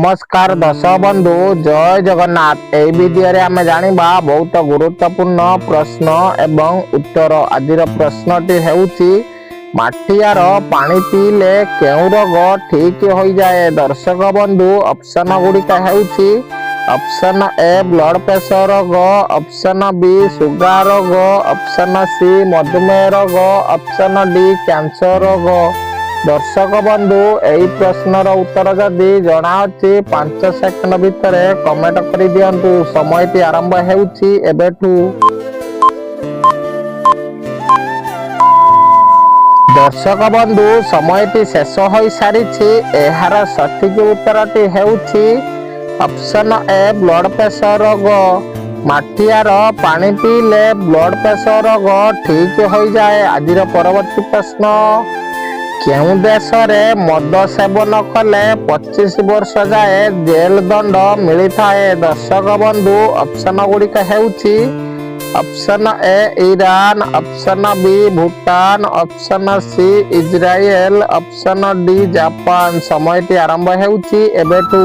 नमस्कार दर्शक बंधु जय जगन्नाथ। ए वीडियो रे आमे जानिबा बहुत गुरुत्वपूर्ण प्रश्न एवं उत्तर। आज प्रश्नटी हेउची माटियार पानी पीले केउ रोग ठीक हो जाए। दर्शक बंधु ऑप्शन गुड़िका हेउची ऑप्शन ए ब्लड प्रेशर रोग, ऑप्शन बी सुगर रोग, ऑप्शन सी मधुमेह रोग, ऑप्शन डी कैंसर रोग। दर्शक बंधु यही प्रश्नर उत्तर जदि जना अछि 5 सेकंड भितर कमेंट कर दियंतु। समयटी आरंभ हेउछि एबेठु। दर्शक बंधु समयटी शेष हो सारिछि। एहार सठिक उत्तरटी हेउछि ऑप्शन ए ब्लड प्रेशर रोग। माटियार पानी पीले ब्लड प्रेशर रोग ठीक हो जाए। आज परवर्ती प्रश्न केउ देश रे मद सेवन कले 25 वर्ष जाए जेल दंड मिली थाए। दर्शक बंधु ऑप्शन गुड़िका हेउछि option A Iran, option B Bhutan, option C Israel, option D Japan. समयटी आरंभ हेउछि एबेठु।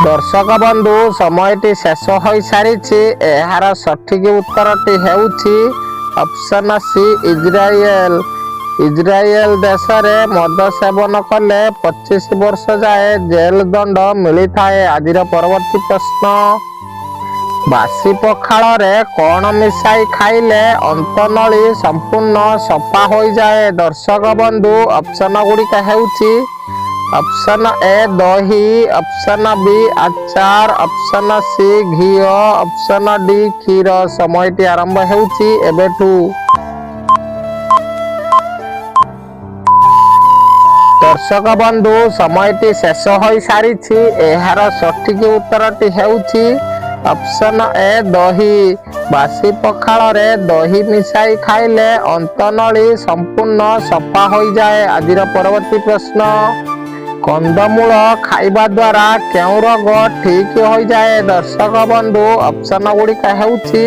दर्शक बंधु समयटी शेष हो सारिछि। एहार सठिक उत्तरटी हेउछि ऑप्शन सी इजराइल। इजराइल देश रे मद सेवन कले 25 वर्ष जाए जेल दंड मिली थाए। आज परवर्ती प्रश्न बासी पखाल रे कौन मिसाई खाइले अंतनली संपूर्ण सफा हो जाए। दर्शक बंधु ऑप्शन गुड़िका हेउछि ऑप्शन ए दही, ऑप्शन बी आचार, ऑप्शन सी घी, ऑप्शन डी क्षीर। समयटी आरंभ हेउछि एबेठु। दर्शक बंधु समयटी शेष हो सारिछि। एहार सठिक उत्तरटी हेउछि ऑप्शन ए दही। बासी पखाल रे दही मिसाई खाइले अंतनली संपूर्ण सफा हो जाए। आज परवर्ती प्रश्न कंदमूल खाइबा द्वारा केउ रोग ठीक हो जाए। दर्शक बंधु ऑप्शन गुड़िका हेउछि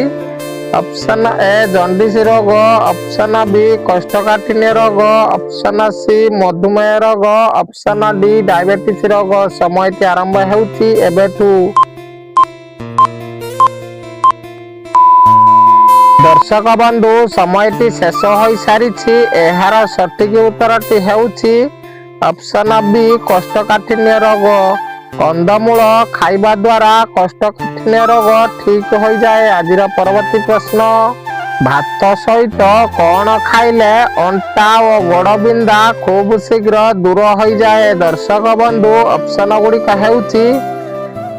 ऑप्शन ए जंडिस रोग, ऑप्शन बी कोष्ठकाठिन्य रोग, ऑप्शन सी मधुमेह रोग, ऑप्शन डी डायबिटीज रोग। समयटी आरंभ हेउछि एबेठु। दर्शक बंधु समयटी शेष हो सारिछि। एहार सठिक उत्तरटी हेउछि ऑप्शन बी कोष्ठकाठिन्य रोग। कंदमूल खाइबा द्वारा कोष्ठकाठिन्य रोग ठीक हो जाए। आज परवर्ती प्रश्न भात सहित कौन खाइले अंटा और गोड़ बिंदा खूब शीघ्र दूर हो जाए। दर्शक बंधु ऑप्शन गुड़िका हेउछि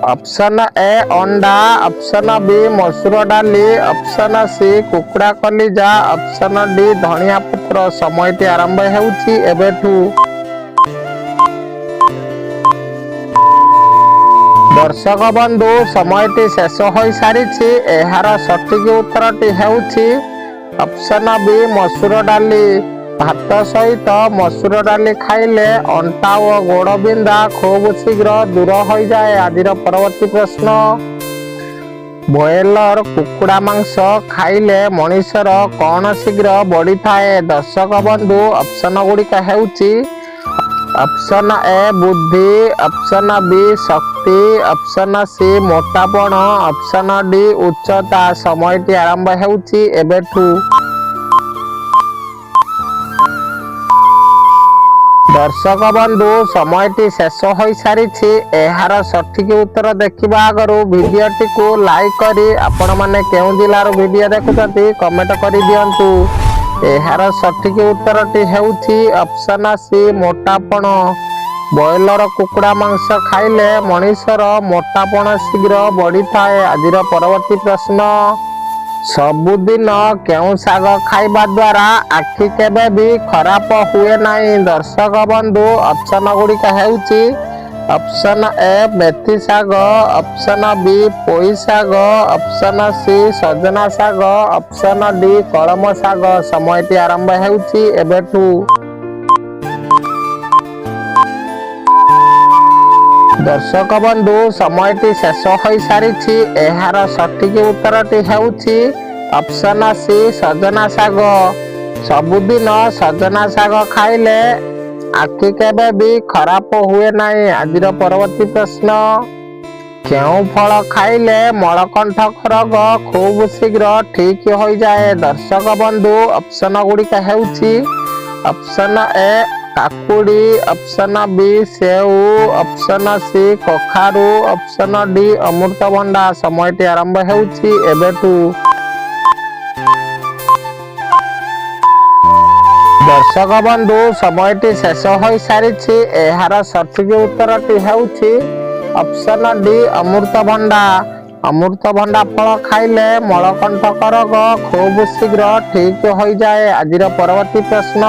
ऑप्शन ए अंडा, ऑप्शन बी मसूर डाली, ऑप्शन सी कुकुड़ा कलिजा, ऑप्शन डी धनिया पत्र। समयटी आरंभ हेउछि एबेठु। दर्शक बंधु समयटी शेष हो सारिछि। एहार सठिक उत्तरटी हेउछि ऑप्शन बी मसूर डाली। भात सहित मसूर डाली खाइले अंटा और गोड़ बिंदा खूब शीघ्र दूर हो जाए। आज परवर्ती प्रश्न बॉयलर कुकुड़ा मांस खाइले मनुष्यर कौन शीघ्र बढ़ी थाए। दर्शक बंधु ऑप्शन गुड़िका हेउछि ऑप्शन ए बुद्धि, ऑप्शन बी शक्ति, ऑप्शन सी मोटापण, ऑप्शन डी उच्चता। समयटी आरंभ हेउछि एबेठु। दर्शक बंधु समयटी शेष हो सारिछि। एहार सठिक उत्तर देखिबा आगरु वीडियोटी को लाइक करी आपण माने केउ जिल्लार वीडियो देखुछंती कमेंट करि दियंतु। एहार सठिक उत्तरटी हेउछि ऑप्शन सी मोटापण। बॉयलर कुकुड़ा मांस खाइले मनुष्यर मोटापण शीघ्र बढ़ी थाए। आज परवर्ती प्रश्न सबुदिन केउ शाग खाइबा द्वारा आखि केबे भी खराब हुए नाही। दर्शक बंधु ऑप्शन गुड़िका हेउछि ऑप्शन ए मेथी शाग, ऑप्शन बी पोई शाग, ऑप्शन सी सजना शाग, ऑप्शन डी कलम शाग। समयटी आरंभ हेउछि एबेठु। दर्शक बंधु समयटी शेष हो सारिछि। एहार सठिक उत्तरटी हेउछि ऑप्शन सी सजना शाग। सबुदिन सजना शाग खाइले ଆଖି କେବେ ବି ଖରାପ ହୁଏ ନାହିଁ। ଆଜିର ପରବର୍ତ୍ତୀ ପ୍ରଶ୍ନ, କେଉଁ ଫଳ ଖାଇଲେ ମଳକଣ୍ଟକ ରୋଗ ଖୁବ୍ ଶୀଘ୍ର ଠିକ୍ ହୋଇଯାଏ? ଦର୍ଶକ ବନ୍ଧୁ, ଅପସନ ଗୁଡ଼ିକ ହେଉଛି ଅପସନ ଏ କାକୁଡ଼ି, ଅପସନ ବି ସେଉ, ଅପସନ ସି କଖାରୁ, ଅପସନ ଡି ଅମୃତଭଣ୍ଡା। ସମୟଟି ଆରମ୍ଭ ହେଉଛି ଏବେଠୁ। ଦର୍ଶକ ବନ୍ଧୁ, ସମୟଟି ଶେଷ ହୋଇସାରିଛି। ଏହାର ସଠିକ୍ ଉତ୍ତରଟି ହେଉଛି ଅପସନ ଡି ଅମୃତଭଣ୍ଡା। ଅମୃତଭଣ୍ଡା ଫଳ ଖାଇଲେ ମଳକଣ୍ଟକ ରୋଗ ଖୁବ୍ ଶୀଘ୍ର ଠିକ୍ ହୋଇଯାଏ। ଆଜିର ପରବର୍ତ୍ତୀ ପ୍ରଶ୍ନ,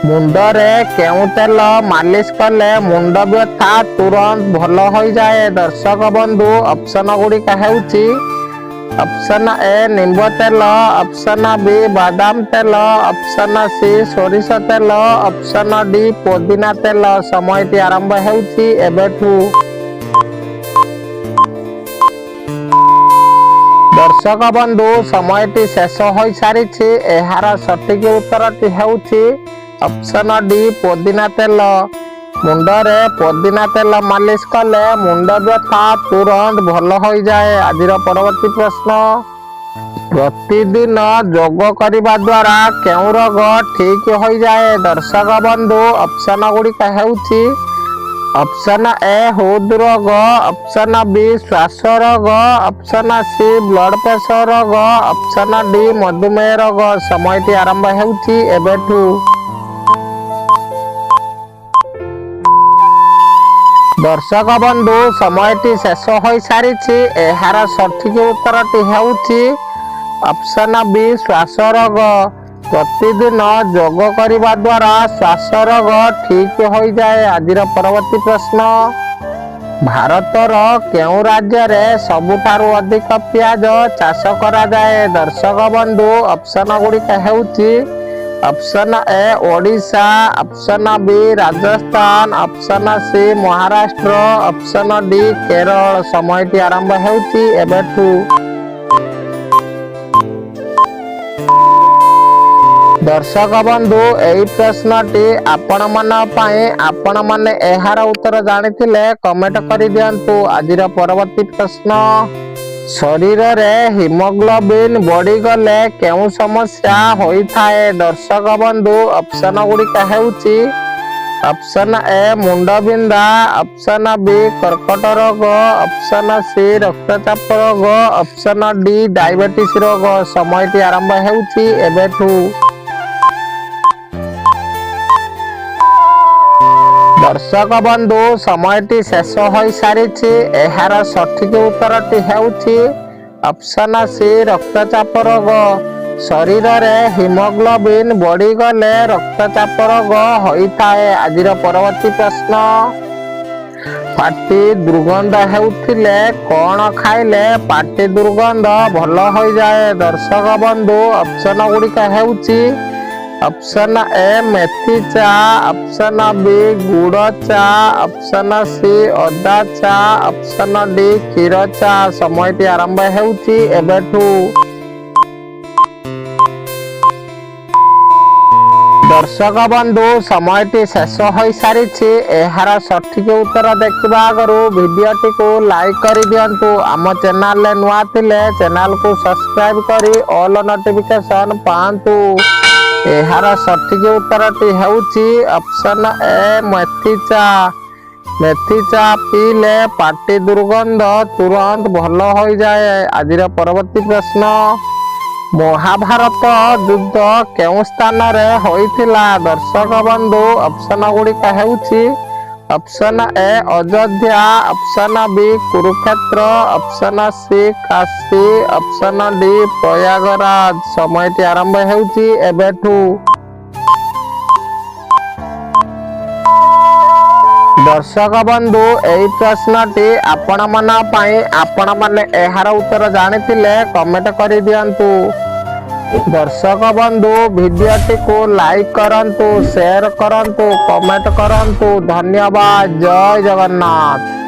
ମୁଣ୍ଡରେ କେଉଁ ତେଲ ମାଲିସ କଲେ ମୁଣ୍ଡ ବ୍ୟଥା ତୁରନ୍ତ ଭଲ ହୋଇଯାଏ? ଦର୍ଶକ ବନ୍ଧୁ, ଅପସନ ଗୁଡ଼ିକ ହେଉଛି ଅପସନ ଏ ନିମ୍ବ ତେଲ, ଅପସନ ବି ବାଦାମ ତେଲ, ଅପସନ ସି ସୋରିଷ ତେଲ, ଅପସନ ଡି ପୋଦିନା ତେଲ। ସମୟଟି ଆରମ୍ଭ ହେଉଛି ଏବେଠୁ। ଦର୍ଶକ ବନ୍ଧୁ, ସମୟଟି ଶେଷ ହୋଇସାରିଛି। ଏହାର ସଠିକ୍ ଉତ୍ତରଟି ହେଉଛି ଅପସନ ଡି ପୋଦିନା ତେଲ। ମୁଣ୍ଡରେ ପୋଦିନା ତେଲ ମାଲିସ କଲେ ମୁଣ୍ଡ ବ୍ୟଥା ତୁରନ୍ତ ଭଲ ହୋଇଯାଏ। ଆଜିର ପରବର୍ତ୍ତୀ ପ୍ରଶ୍ନ, ପ୍ରତିଦିନ ଯୋଗ କରିବା ଦ୍ୱାରା କେଉଁ ରୋଗ ଠିକ୍ ହୋଇଯାଏ? ଦର୍ଶକ ବନ୍ଧୁ, ଅପସନ ଗୁଡ଼ିକ ହେଉଛି ଅପସନ ଏ ହୃଦ ରୋଗ, ଅପସନ ବି ଶ୍ୱାସ ରୋଗ, ଅପସନ ସି ବ୍ଲଡ଼ ପ୍ରେସର ରୋଗ, ଅପସନ ଡି ମଧୁମେହ ରୋଗ। ସମୟଟି ଆରମ୍ଭ ହେଉଛି ଏବେଠୁ। ଦର୍ଶକ ବନ୍ଧୁ, ସମୟଟି ଶେଷ ହୋଇସାରିଛି। ଏହାର ସଠିକ୍ ଉତ୍ତରଟି ହେଉଛି ଅପସନ ବି ଶ୍ୱାସ ରୋଗ। ପ୍ରତିଦିନ ଯୋଗ କରିବା ଦ୍ୱାରା ଶ୍ୱାସ ରୋଗ ଠିକ୍ ହୋଇଯାଏ। ଆଜିର ପରବର୍ତ୍ତୀ ପ୍ରଶ୍ନ, ଭାରତର କେଉଁ ରାଜ୍ୟରେ ସବୁଠାରୁ ଅଧିକ ପିଆଜ ଚାଷ କରାଯାଏ? ଦର୍ଶକ ବନ୍ଧୁ, ଅପସନ ଗୁଡ଼ିକ ହେଉଛି option A Odisha, option B Rajasthan, option C Maharashtra, option D Kerala. ସମୟଟି ଆରମ୍ଭ ହେଉଛି ଏବେଠୁ। ଦର୍ଶକ ବନ୍ଧୁ, ଏହି ପ୍ରଶ୍ନଟି ଆପଣମାନଙ୍କ ପାଇଁ। ଆପଣମାନେ ଏହାର ଉତ୍ତର ଜାଣିଥିଲେ କମେଣ୍ଟ କରିଦିଅନ୍ତୁ। ଆଜିର ପରବର୍ତ୍ତୀ ପ୍ରଶ୍ନ, ଶରୀରରେ ହିମୋଗ୍ଲୋବିନ୍ ବଢ଼ିଗଲେ କେଉଁ ସମସ୍ୟା ହୋଇଥାଏ? ଦର୍ଶକ ବନ୍ଧୁ, ଅପସନ ଗୁଡ଼ିକ ହେଉଛି ଅପସନ ଏ ମୁଣ୍ଡବିନ୍ଧା, ଅପସନ ବି କର୍କଟ ରୋଗ, ଅପସନ ସି ରକ୍ତଚାପ ରୋଗ, ଅପସନ ଡି ଡାଇବେଟିସ୍ ରୋଗ। ସମୟଟି ଆରମ୍ଭ ହେଉଛି ଏବେଠୁ। ଦର୍ଶକ ବନ୍ଧୁ, ସମୟଟି ଶେଷ ହୋଇସାରିଛି। ଏହାର ସଠିକ୍ ଉତ୍ତରଟି ହେଉଛି ଅପସନ ସି ରକ୍ତଚାପ ରୋଗ। ଶରୀରରେ ହିମୋଗ୍ଲୋବିନ୍ ବଢ଼ିଗଲେ ରକ୍ତଚାପ ରୋଗ ହୋଇଥାଏ। ଆଜିର ପରବର୍ତ୍ତୀ ପ୍ରଶ୍ନ, ପାଟି ଦୁର୍ଗନ୍ଧ ହେଉଥିଲେ କ'ଣ ଖାଇଲେ ପାଟି ଦୁର୍ଗନ୍ଧ ଭଲ ହୋଇଯାଏ? ଦର୍ଶକ ବନ୍ଧୁ, ଅପସନ ଗୁଡ଼ିକ ହେଉଛି ଅପସନ ଏ ମେଥି ଚା, ଅପସନ ବି ଗୁଡ଼ ଚା, ଅପସନ ସି ଅଦା ଚା, ଅପସନ ଡି କ୍ଷୀର ଚା। ସମୟଟି ଆରମ୍ଭ ହେଉଛି ଏବେଠୁ। ଦର୍ଶକ ବନ୍ଧୁ, ସମୟଟି ଶେଷ ହୋଇସାରିଛି। ଏହାର ସଠିକ୍ ଉତ୍ତର ଦେଖିବା ଆଗରୁ ଭିଡ଼ିଓଟିକୁ ଲାଇକ୍ କରିଦିଅନ୍ତୁ। ଆମ ଚ୍ୟାନେଲରେ ନୂଆ ଥିଲେ ଚ୍ୟାନେଲକୁ ସବସ୍କ୍ରାଇବ୍ କରି ଅଲ୍ ନୋଟିଫିକେସନ୍ ପାଆନ୍ତୁ। ଏହାର ସଠିକ୍ ଉତ୍ତରଟି ହେଉଛି ଅପସନ ଏ ମେଥି ଚା। ମେଥି ଚା ପିଇଲେ ପାଟି ଦୁର୍ଗନ୍ଧ ତୁରନ୍ତ ଭଲ ହୋଇଯାଏ। ଆଜିର ପରବର୍ତ୍ତୀ ପ୍ରଶ୍ନ, ମହାଭାରତ ଯୁଦ୍ଧ କେଉଁ ସ୍ଥାନରେ ହୋଇଥିଲା? ଦର୍ଶକ ବନ୍ଧୁ, ଅପସନ ଗୁଡ଼ିକ ହେଉଛି option A Ayodhya, option B Kurukshetra, option C Kashi, option D Prayagraj. ସମୟଟି ଆରମ୍ଭ ହେଉଛି ଏବେଠୁ। ଦର୍ଶକ ବନ୍ଧୁ, ଏହି ପ୍ରଶ୍ନଟି ଆପଣମାନଙ୍କ ପାଇଁ। ଆପଣମାନେ ଏହାର ଉତ୍ତର ଜାଣିଥିଲେ କମେଣ୍ଟ କରିଦିଅନ୍ତୁ। ଦର୍ଶକ ବନ୍ଧୁ, ଭିଡ଼ିଓଟିକୁ ଲାଇକ୍ କରନ୍ତୁ, ସେୟାର କରନ୍ତୁ, କମେଣ୍ଟ କରନ୍ତୁ। ଧନ୍ୟବାଦ। ଜୟ ଜଗନ୍ନାଥ।